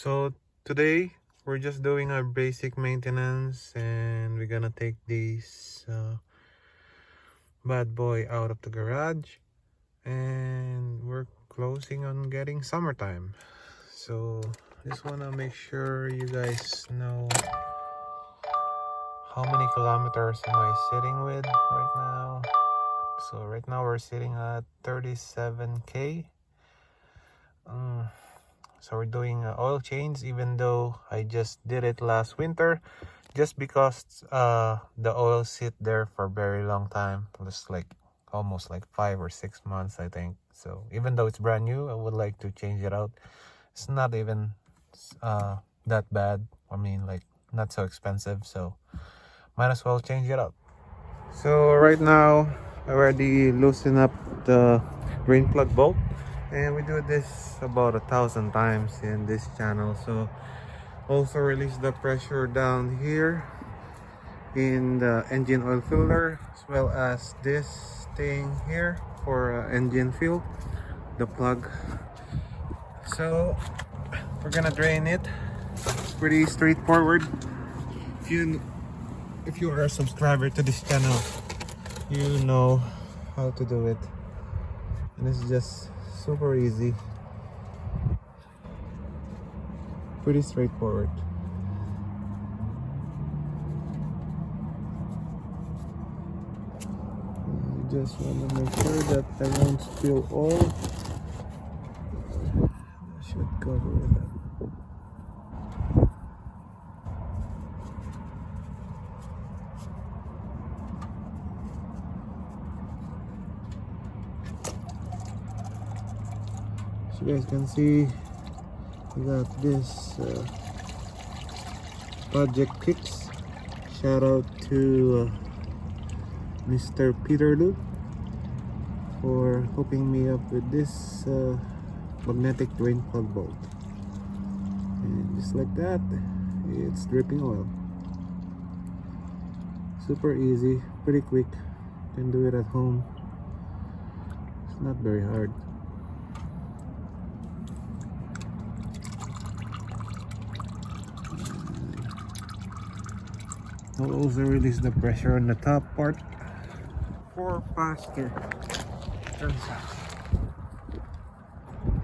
So today we're just doing our basic maintenance, and we're gonna take this bad boy out of the garage, and we're closing on getting summertime. So just wanna make sure you guys know how many kilometers am I sitting with right now. So right now we're sitting at 37k. So we're doing oil change, even though I just did it last winter, just because the oil sit there for a very long time. It's like almost like 5 or 6 months, I think. So even though it's brand new, I would like to change it out. It's not even that bad. I mean, like, not so expensive, so might as well change it out. So right now I already loosened up the drain plug bolt, and we do this about 1,000 times in this channel. So also release the pressure down here in the engine oil filler, as well as this thing here for engine fill, the plug. So we're gonna drain it. Pretty straightforward. If you are a subscriber to this channel, you know how to do it, and it's just super easy, pretty straightforward. You just want to make sure that I won't spill oil. I should cover it up. So you guys can see we got this project kicks. Shout out to Mr. Peter Luke for hooking me up with this magnetic drain plug bolt, and just like that, it's dripping oil. Super easy, pretty quick. You can do it at home. It's not very hard. I'll also release the pressure on the top part for faster transaction.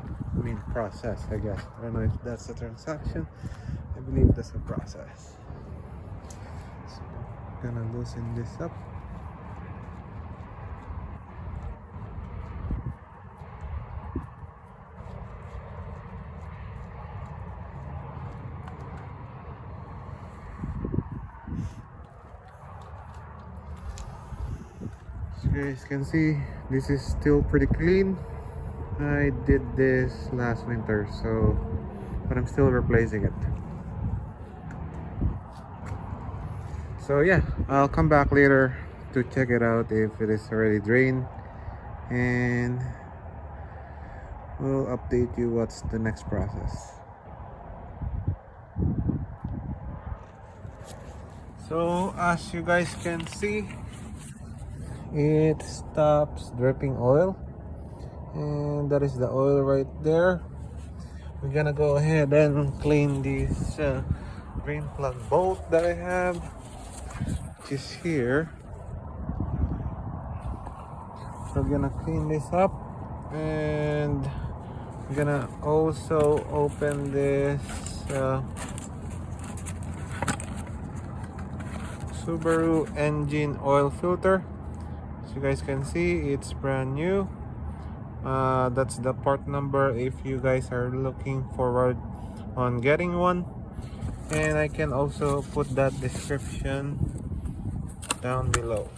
I mean process, I guess. I don't know if that's a transaction. I believe that's a process. So I'm gonna loosen this up. So you guys can see this is still pretty clean. I did this last winter, so but I'm still replacing it. So yeah, I'll come back later to check it out if it is already drained, and we'll update you what's the next process. So as you guys can see, it stops dripping oil, and that is the oil right there. We're gonna go ahead and clean this drain plug bolt that I have, which is here. So we're gonna clean this up, and we're gonna also open this Subaru engine oil filter. As you guys can see, it's brand new. That's the part number if you guys are looking forward on getting one, and I can also put that description down below.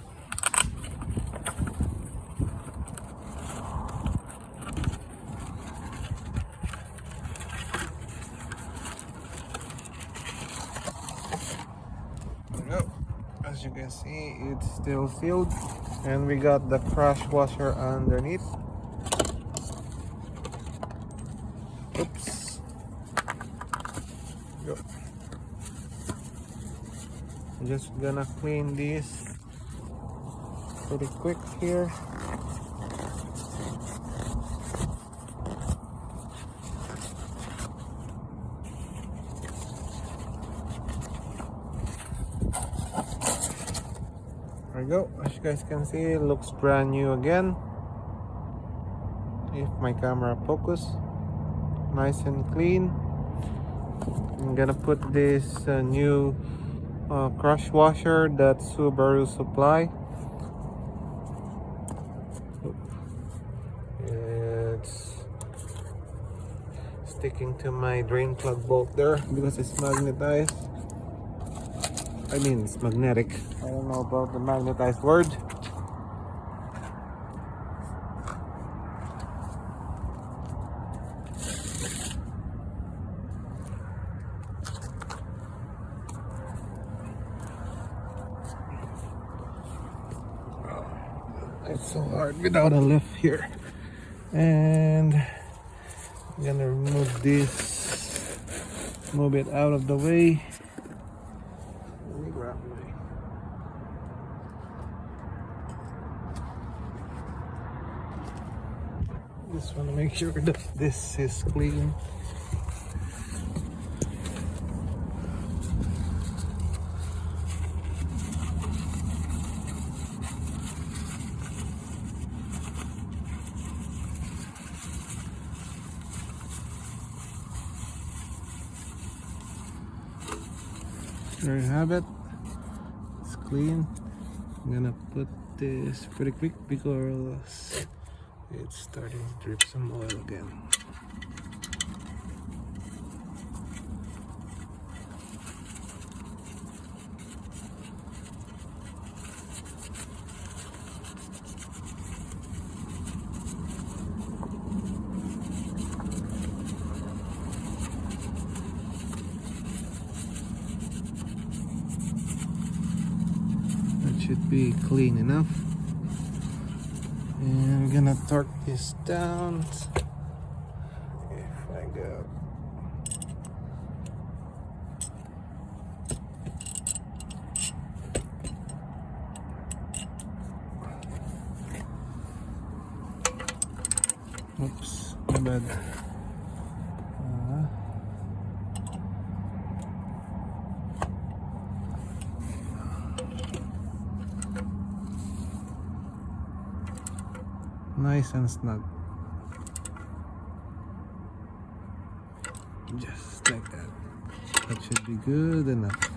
There we go. As you can see, it's still sealed, and we got the crash washer underneath. Oops. Go. I'm just gonna clean this pretty quick here. There we go. As you guys can see, it looks brand new again. If my camera focus, nice and clean. I'm gonna put this new crush washer that Subaru supply. It's sticking to my drain plug bolt there because it's magnetized. I mean, it's magnetic. I don't know about the magnetized word. It's so hard without a lift here. And I'm gonna remove this, move it out of the way. Let me grab my, just want to make sure that this is clean. There you have it. It's clean. I'm gonna put this pretty quick because it's starting to drip some oil again. Should be clean enough, and we're gonna torque this down. If I go, oops, my bad. Nice and snug, just like that. That should be good enough.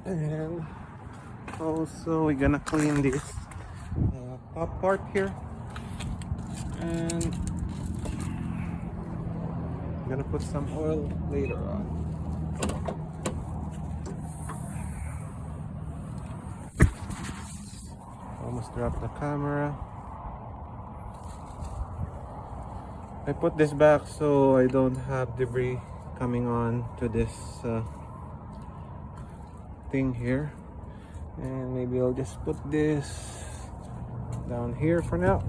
And also we're gonna clean this top part here, and I'm gonna put some oil later on. Almost dropped the camera. I put this back so I don't have debris coming on to this thing here, and maybe I'll just put this down here for now.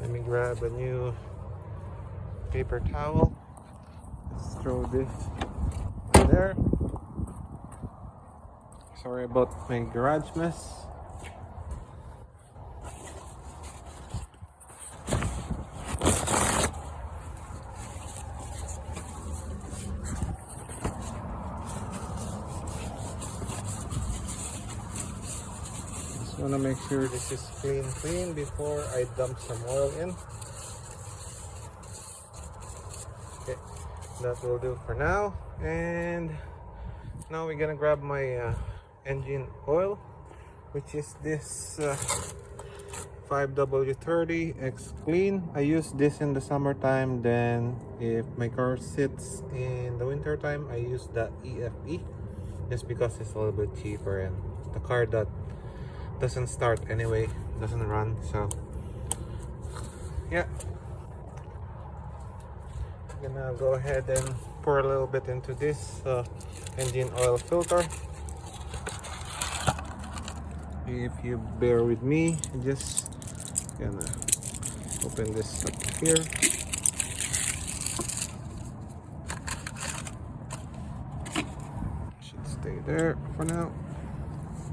Let me grab a new paper towel. Let's throw this there. Sorry about my garage mess. Just want to make sure this is clean before I dump some oil in. Okay, that will do for now. And now we're gonna grab my engine oil, which is this 5W30 xclean. I use this in the summertime, then if my car sits in the winter time, I use the EFE, just because it's a little bit cheaper, and the car that doesn't start anyway, doesn't run. So yeah, I'm gonna go ahead and pour a little bit into this engine oil filter. If you bear with me, just gonna open this up here. Should stay there for now.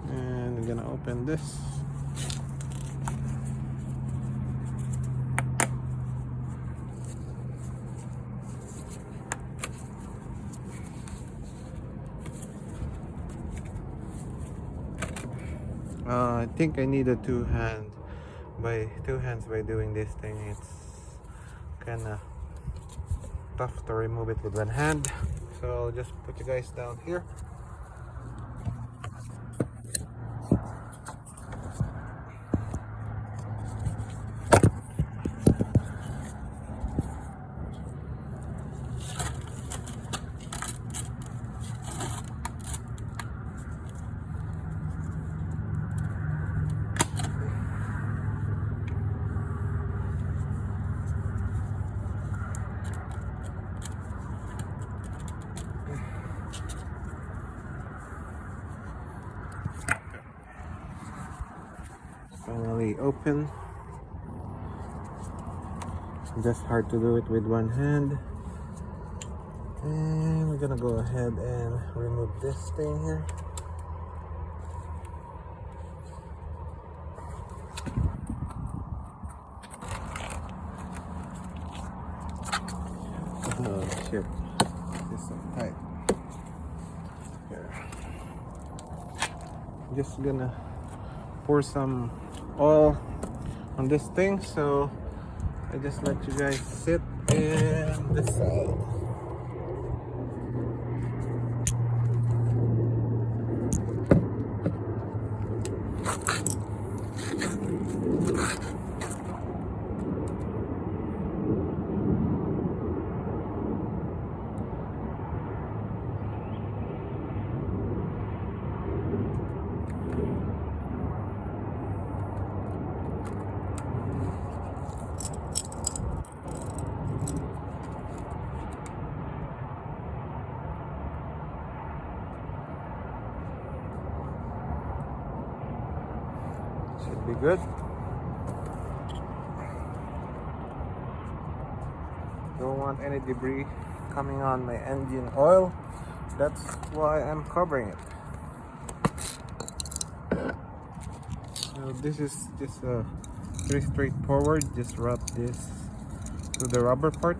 And we're gonna open this. I think I need a two hands by doing this thing. It's kind of tough to remove it with one hand, so I'll just put you guys down here. Finally open. Just hard to do it with one hand. And we're gonna go ahead and remove this thing here. Oh shit, this is so tight. Here. Just gonna pour some oil on this thing, so I just let you guys sit in this side. Should be good. Don't want any debris coming on my engine oil. That's why I'm covering it. So this is just pretty straightforward. Just rub this to the rubber part.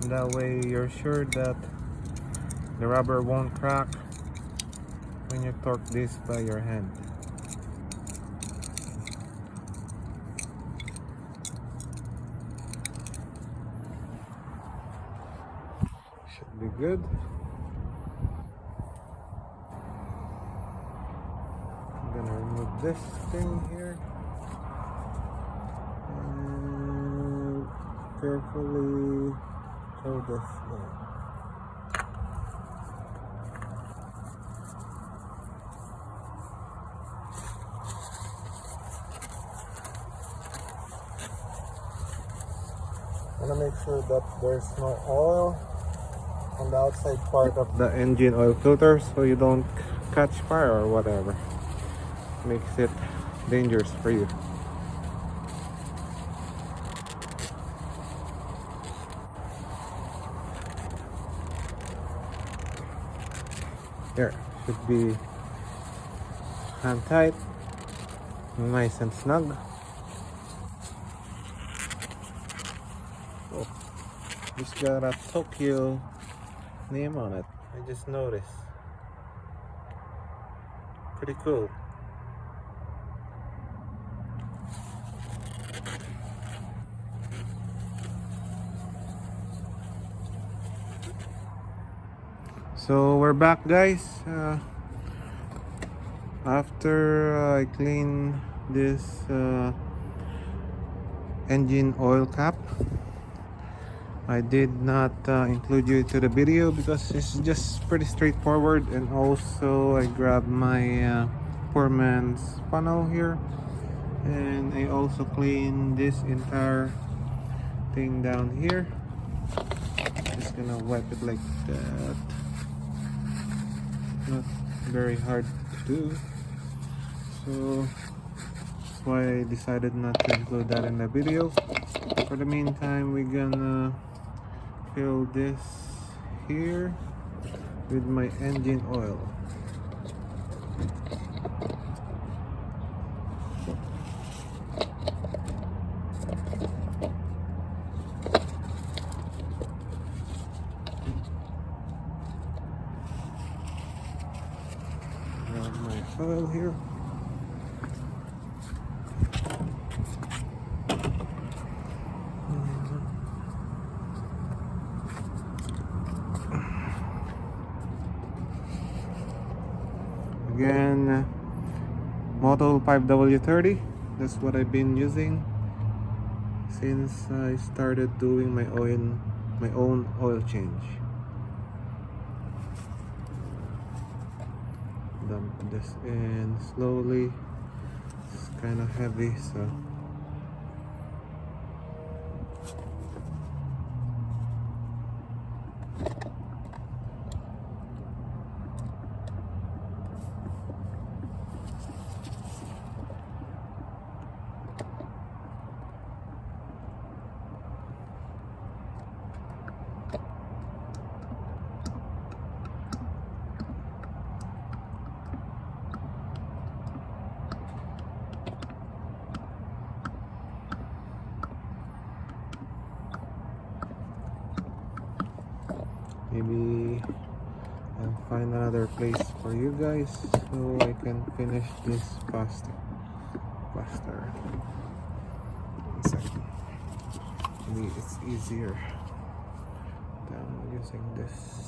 And that way you're sure that the rubber won't crack when you torque this by your hand. Should be good. I'm gonna remove this thing here and carefully throw this in. I want to make sure that there's no oil on the outside part of the engine oil filter, so you don't catch fire or whatever. Makes it dangerous for you. There, should be hand tight, nice and snug. Oh, it's got a Tokyo name on it. I just noticed. Pretty cool. So we're back, guys. After I clean this engine oil cap, I did not include you to the video because it's just pretty straightforward. And also I grabbed my poor man's funnel here, and I also cleaned this entire thing down here. Just gonna wipe it like that. Not very hard to do, so that's why I decided not to include that in the video. For the meantime, we're gonna fill this here with my engine oil. Grab my oil here. Again, MOTUL 5W30. That's what I've been using since I started doing my own oil change. Dump this in slowly. It's kind of heavy, so maybe I'll find another place for you guys so I can finish this faster. One second. Maybe it's easier than using this.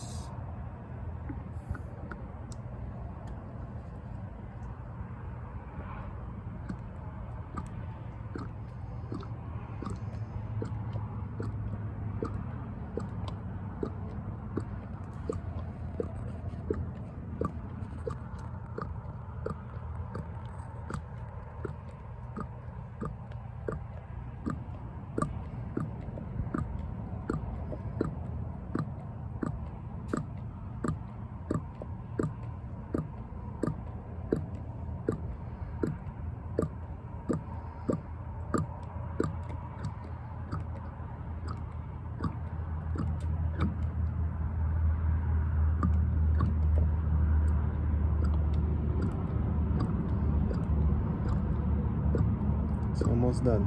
It's almost done.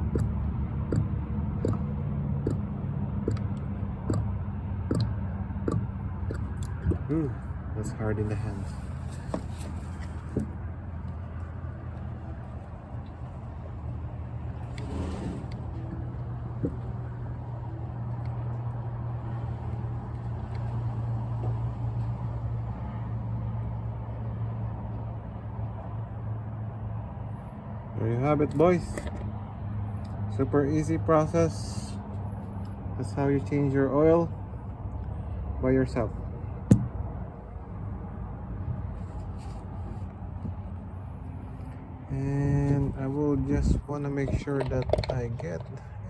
Ooh, that's hard in the hands. There you have it, boys. Super easy process. That's how you change your oil by yourself. And I will just want to make sure that I get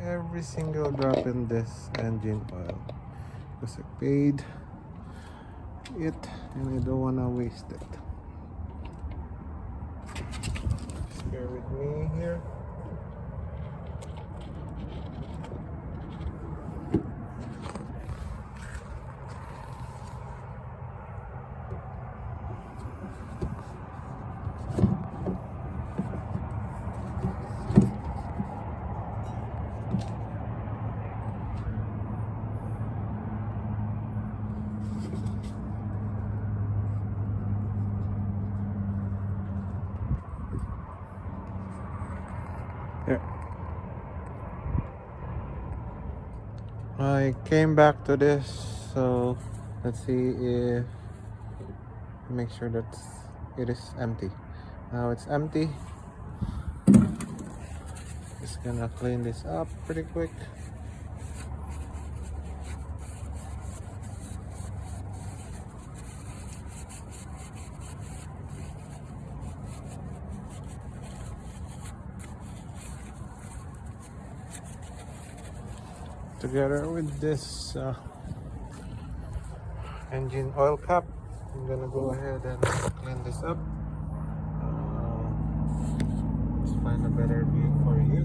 every single drop in this engine oil because I paid it and I don't want to waste it. Just bear with me here. There. I came back to this, so let's see if make sure that it is empty. Now it's empty. Just gonna clean this up pretty quick. Together with this engine oil cap. I'm gonna go ahead and clean this up. Let's find a better view for you.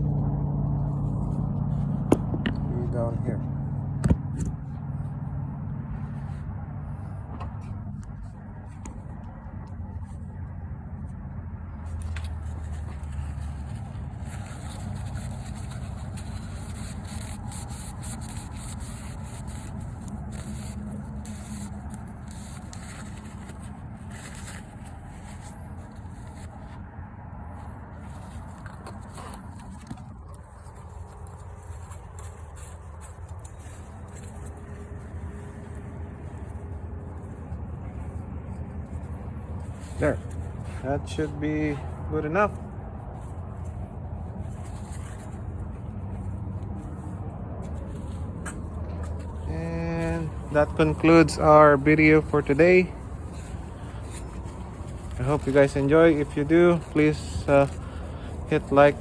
View down here. There, that should be good enough. And that concludes our video for today. I hope you guys enjoy. If you do, please hit like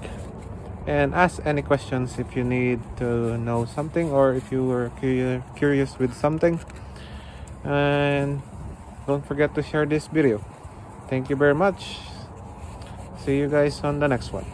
and ask any questions if you need to know something, or if you were curious with something. And don't forget to share this video. Thank you very much. See you guys on the next one.